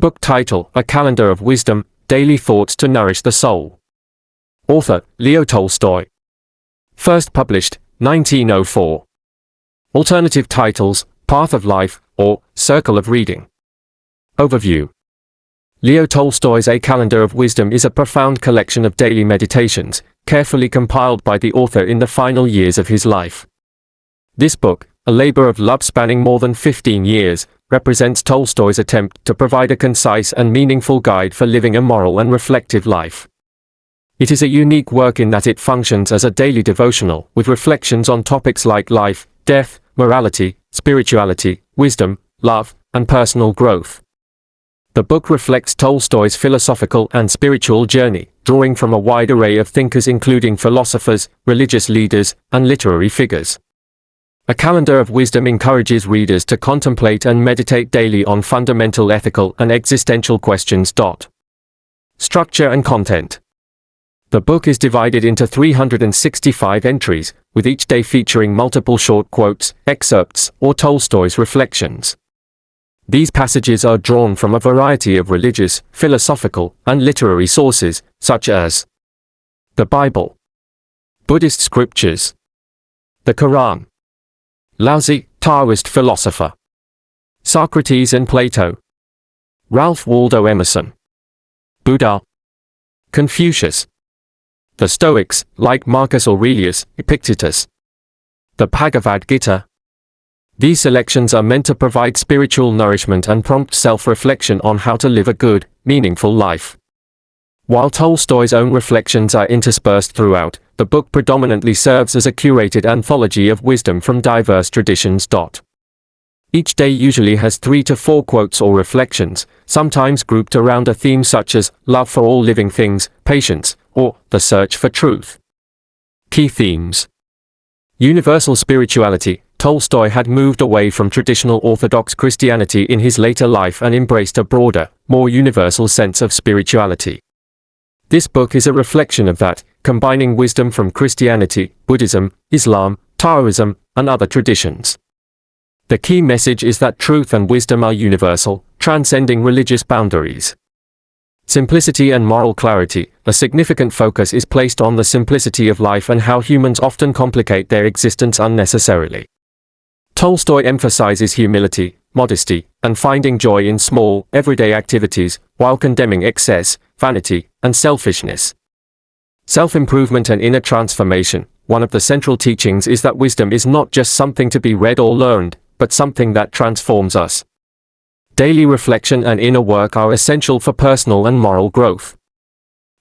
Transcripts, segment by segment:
Book title: A Calendar of Wisdom, Daily Thoughts to Nourish the Soul. Author: Leo Tolstoy. First published, 1904. Alternative titles: Path of Life, or Circle of Reading. Overview. Leo Tolstoy's A Calendar of Wisdom is a profound collection of daily meditations, carefully compiled by the author in the final years of his life. This book, a labor of love spanning more than 15 years, represents Tolstoy's attempt to provide a concise and meaningful guide for living a moral and reflective life. It is a unique work in that it functions as a daily devotional, with reflections on topics like life, death, morality, spirituality, wisdom, love, and personal growth. The book reflects Tolstoy's philosophical and spiritual journey, drawing from a wide array of thinkers including philosophers, religious leaders, and literary figures. A Calendar of Wisdom encourages readers to contemplate and meditate daily on fundamental ethical and existential questions. Structure and content. The book is divided into 365 entries, with each day featuring multiple short quotes, excerpts, or Tolstoy's reflections. These passages are drawn from a variety of religious, philosophical, and literary sources, such as the Bible, Buddhist scriptures, the Quran, Laozi, Taoist philosopher, Socrates and Plato, Ralph Waldo Emerson, Buddha, Confucius, the Stoics, like Marcus Aurelius, Epictetus, the Bhagavad Gita. These selections are meant to provide spiritual nourishment and prompt self-reflection on how to live a good, meaningful life. While Tolstoy's own reflections are interspersed throughout, the book predominantly serves as a curated anthology of wisdom from diverse traditions. Each day usually has 3 to 4 quotes or reflections, sometimes grouped around a theme such as love for all living things, patience, or the search for truth. Key themes. Universal spirituality. Tolstoy had moved away from traditional Orthodox Christianity in his later life and embraced a broader, more universal sense of spirituality. This book is a reflection of that, combining wisdom from Christianity, Buddhism, Islam, Taoism, and other traditions. The key message is that truth and wisdom are universal, transcending religious boundaries. Simplicity and moral clarity. A significant focus is placed on the simplicity of life and how humans often complicate their existence unnecessarily. Tolstoy emphasizes humility, modesty, and finding joy in small, everyday activities, while condemning excess, vanity, and selfishness. Self-improvement and inner transformation. One of the central teachings is that wisdom is not just something to be read or learned, but something that transforms us. Daily reflection and inner work are essential for personal and moral growth.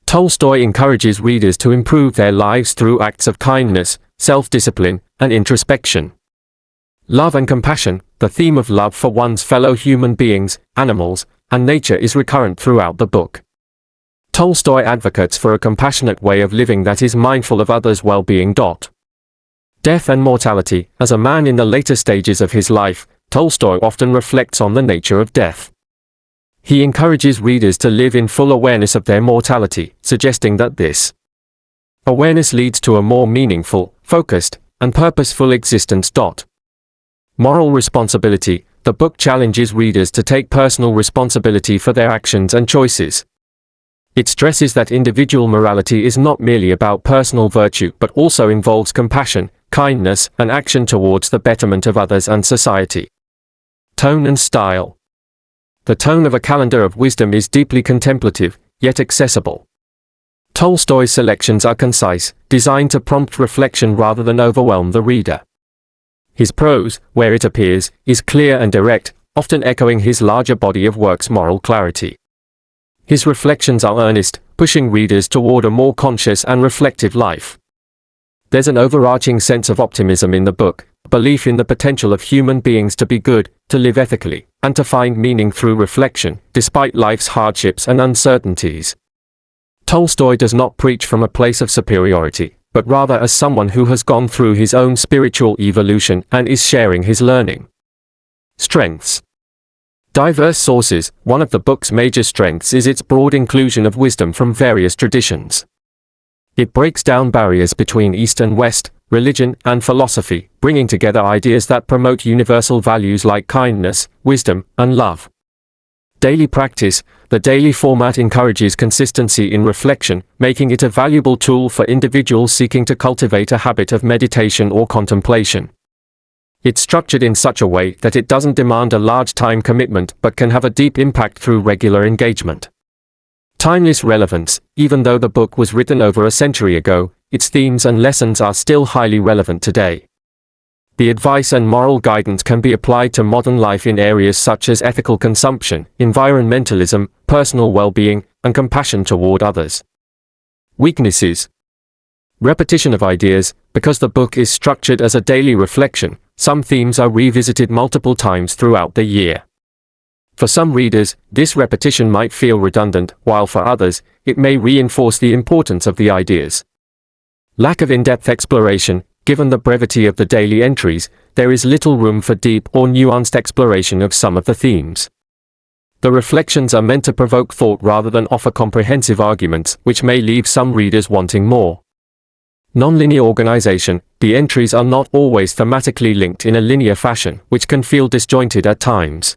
Tolstoy encourages readers to improve their lives through acts of kindness, self-discipline, and introspection. Love and compassion. The theme of love for one's fellow human beings, animals, and nature is recurrent throughout the book. Tolstoy advocates for a compassionate way of living that is mindful of others' well-being. Death and mortality. As a man in the later stages of his life, Tolstoy often reflects on the nature of death. He encourages readers to live in full awareness of their mortality, suggesting that this awareness leads to a more meaningful, focused, and purposeful existence. Moral responsibility. The book challenges readers to take personal responsibility for their actions and choices. It stresses that individual morality is not merely about personal virtue but also involves compassion, kindness, and action towards the betterment of others and society. Tone and style. The tone of A Calendar of Wisdom is deeply contemplative, yet accessible. Tolstoy's selections are concise, designed to prompt reflection rather than overwhelm the reader. His prose, where it appears, is clear and direct, often echoing his larger body of work's moral clarity. His reflections are earnest, pushing readers toward a more conscious and reflective life. There's an overarching sense of optimism in the book, a belief in the potential of human beings to be good, to live ethically, and to find meaning through reflection, despite life's hardships and uncertainties. Tolstoy does not preach from a place of superiority, but rather as someone who has gone through his own spiritual evolution and is sharing his learning. Strengths. Diverse sources. One of the book's major strengths is its broad inclusion of wisdom from various traditions. It breaks down barriers between East and West, religion and philosophy, bringing together ideas that promote universal values like kindness, wisdom, and love. Daily practice. The daily format encourages consistency in reflection, making it a valuable tool for individuals seeking to cultivate a habit of meditation or contemplation. It's structured in such a way that it doesn't demand a large time commitment but can have a deep impact through regular engagement. Timeless relevance. Even though the book was written over a century ago, its themes and lessons are still highly relevant today. The advice and moral guidance can be applied to modern life in areas such as ethical consumption, environmentalism, personal well-being, and compassion toward others. Weaknesses. Repetition of ideas. Because the book is structured as a daily reflection, some themes are revisited multiple times throughout the year. For some readers, this repetition might feel redundant, while for others, it may reinforce the importance of the ideas. Lack of in-depth exploration. Given the brevity of the daily entries, there is little room for deep or nuanced exploration of some of the themes. The reflections are meant to provoke thought rather than offer comprehensive arguments, which may leave some readers wanting more. Non-linear organization. The entries are not always thematically linked in a linear fashion, which can feel disjointed at times.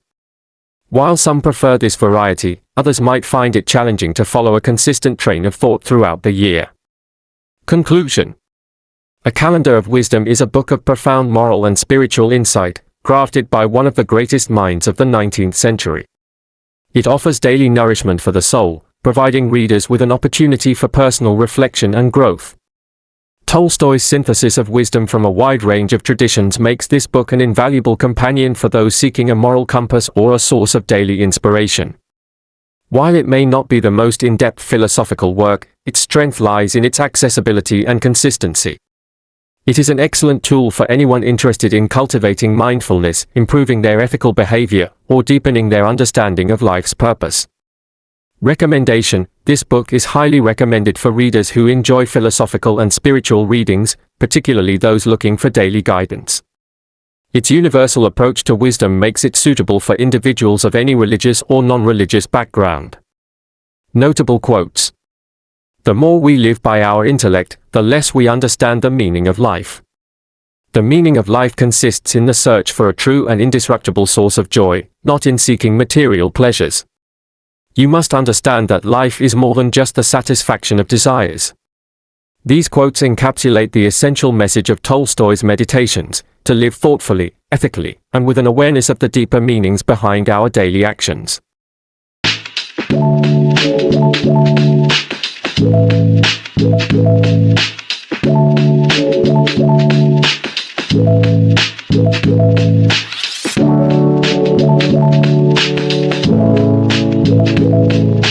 While some prefer this variety, others might find it challenging to follow a consistent train of thought throughout the year. Conclusion. A Calendar of Wisdom is a book of profound moral and spiritual insight, crafted by one of the greatest minds of the 19th century. It offers daily nourishment for the soul, providing readers with an opportunity for personal reflection and growth. Tolstoy's synthesis of wisdom from a wide range of traditions makes this book an invaluable companion for those seeking a moral compass or a source of daily inspiration. While it may not be the most in-depth philosophical work, its strength lies in its accessibility and consistency. It is an excellent tool for anyone interested in cultivating mindfulness, improving their ethical behavior, or deepening their understanding of life's purpose. Recommendation. This book is highly recommended for readers who enjoy philosophical and spiritual readings, particularly those looking for daily guidance. Its universal approach to wisdom makes it suitable for individuals of any religious or non-religious background. Notable quotes. The more we live by our intellect, the less we understand the meaning of life. The meaning of life consists in the search for a true and indestructible source of joy, not in seeking material pleasures. You must understand that life is more than just the satisfaction of desires. These quotes encapsulate the essential message of Tolstoy's Meditations, to live thoughtfully, ethically, and with an awareness of the deeper meanings behind our daily actions. Thank you.